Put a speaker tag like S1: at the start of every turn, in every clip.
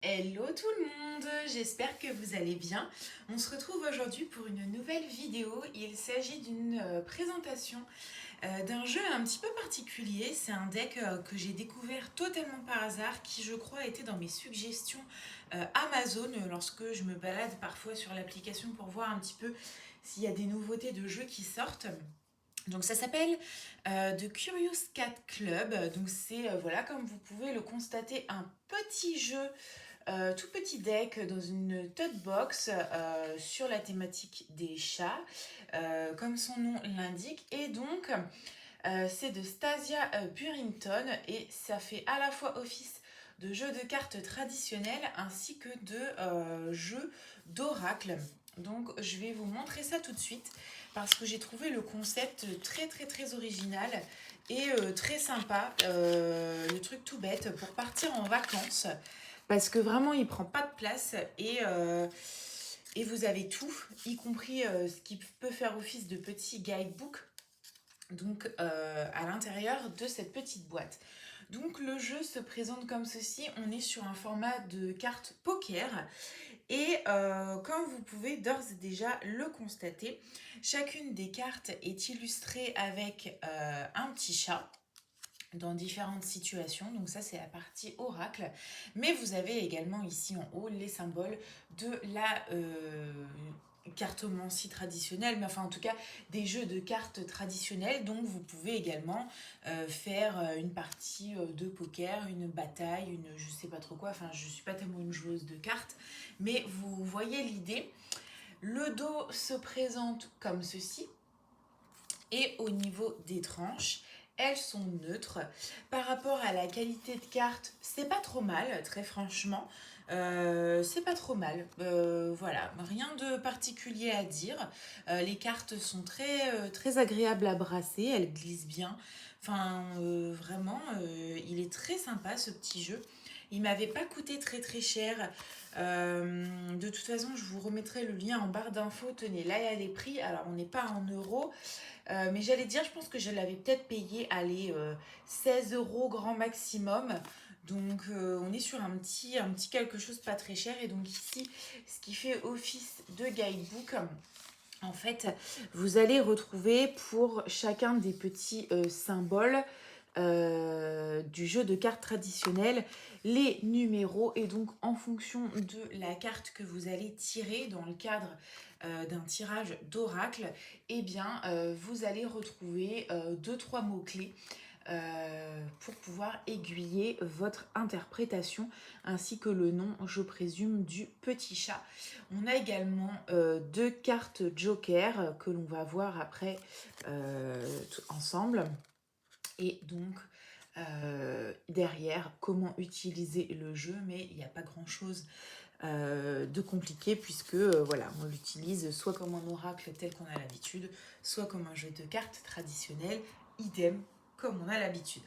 S1: Hello tout le monde, j'espère que vous allez bien. On se retrouve aujourd'hui pour une nouvelle vidéo. Il s'agit d'une présentation d'un jeu un petit peu particulier. C'est un deck que j'ai découvert totalement par hasard, qui je crois était dans mes suggestions Amazon lorsque je me balade parfois sur l'application pour voir un petit peu s'il y a des nouveautés de jeux qui sortent. Donc ça s'appelle The Curious Cat Club. Donc c'est, voilà, comme vous pouvez le constater, un petit jeu tout petit deck dans une tote box sur la thématique des chats, comme son nom l'indique. Et donc, c'est de Stasia Burrington et ça fait à la fois office de jeu de cartes traditionnel ainsi que de jeu d'oracle. Donc, je vais vous montrer ça tout de suite parce que j'ai trouvé le concept très original et très sympa. Le truc tout bête pour partir en vacances parce que vraiment il prend pas de place et vous avez tout, y compris ce qui peut faire office de petit guidebook donc à l'intérieur de cette petite boîte. Donc le jeu se présente comme ceci, on est sur un format de carte poker et comme vous pouvez d'ores et déjà le constater, chacune des cartes est illustrée avec un petit chat dans différentes situations. Donc ça, c'est la partie oracle. Mais vous avez également ici en haut les symboles de la cartomancie traditionnelle, mais enfin en tout cas des jeux de cartes traditionnels. Donc vous pouvez également faire une partie de poker, une bataille, une je sais pas trop quoi. Enfin, je suis pas tellement une joueuse de cartes, mais vous voyez l'idée. Le dos se présente comme ceci. Et au niveau des tranches, elles sont neutres. Par rapport à la qualité de carte, c'est pas trop mal, très franchement. C'est pas trop mal. Voilà, rien de particulier à dire. Les cartes sont très agréables à brasser, elles glissent bien. Enfin, vraiment, il est très sympa ce petit jeu. Il m'avait pas coûté très cher. De toute façon, je vous remettrai le lien en barre d'infos. Tenez, là il y a les prix. Alors, on n'est pas en euros. Mais j'allais dire, je pense que je l'avais peut-être payé, allez, 16 euros grand maximum. Donc on est sur un petit quelque chose pas très cher. Et donc ici, ce qui fait office de guidebook, en fait, vous allez retrouver pour chacun des petits symboles du jeu de cartes traditionnel les numéros, et donc en fonction de la carte que vous allez tirer dans le cadre d'un tirage d'oracle, eh bien vous allez retrouver deux trois mots clés pour pouvoir aiguiller votre interprétation, ainsi que le nom, je présume, du petit chat. On a également deux cartes joker que l'on va voir après ensemble. Et donc, derrière, comment utiliser le jeu, mais il n'y a pas grand-chose de compliqué puisque voilà, on l'utilise soit comme un oracle tel qu'on a l'habitude, soit comme un jeu de cartes traditionnel, idem comme on a l'habitude.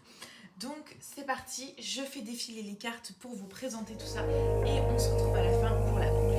S1: Donc c'est parti, je fais défiler les cartes pour vous présenter tout ça et on se retrouve à la fin pour la conclusion.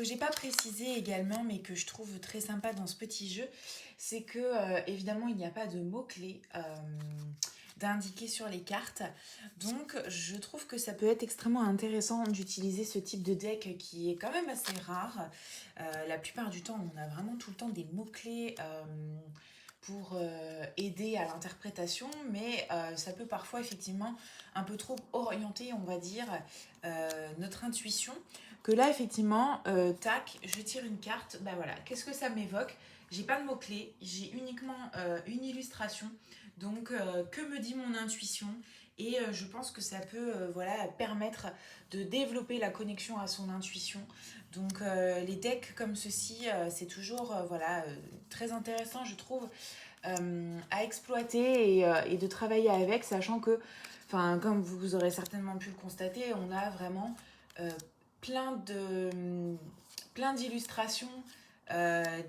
S1: que j'ai pas précisé également, mais que je trouve très sympa dans ce petit jeu, c'est que évidemment il n'y a pas de mots-clés d'indiquer sur les cartes. Donc je trouve que ça peut être extrêmement intéressant d'utiliser ce type de deck qui est quand même assez rare. La plupart du temps, on a vraiment tout le temps des mots-clés pour aider à l'interprétation, mais ça peut parfois effectivement un peu trop orienter, on va dire, notre intuition. Que là, effectivement, tac, je tire une carte, bah voilà, qu'est-ce que ça m'évoque? J'ai pas de mots-clés, j'ai uniquement une illustration, donc que me dit mon intuition? Et je pense que ça peut voilà, permettre de développer la connexion à son intuition. Donc les decks comme ceci, c'est toujours voilà, très intéressant, je trouve, à exploiter et de travailler avec, sachant que, enfin, comme vous aurez certainement pu le constater, on a vraiment euh, plein de plein d'illustrations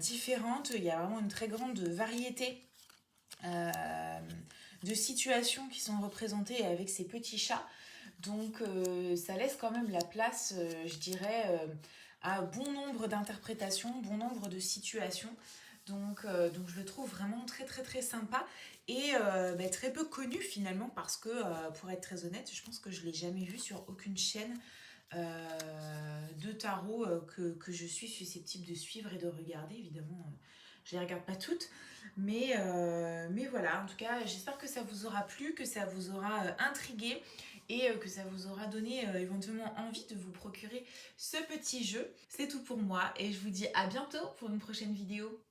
S1: différentes. Il y a vraiment une très grande variété euh, de situations qui sont représentées avec ces petits chats. Donc ça laisse quand même la place, je dirais, à bon nombre d'interprétations, bon nombre de situations. Donc je le trouve vraiment très très très sympa et bah, très peu connu finalement parce que pour être très honnête, je pense que je ne l'ai jamais vu sur aucune chaîne de tarot que je suis susceptible de suivre et de regarder. Évidemment, je ne les regarde pas toutes, mais voilà, en tout cas, j'espère que ça vous aura plu, que ça vous aura intrigué et que ça vous aura donné éventuellement envie de vous procurer ce petit jeu. C'est tout pour moi et je vous dis à bientôt pour une prochaine vidéo.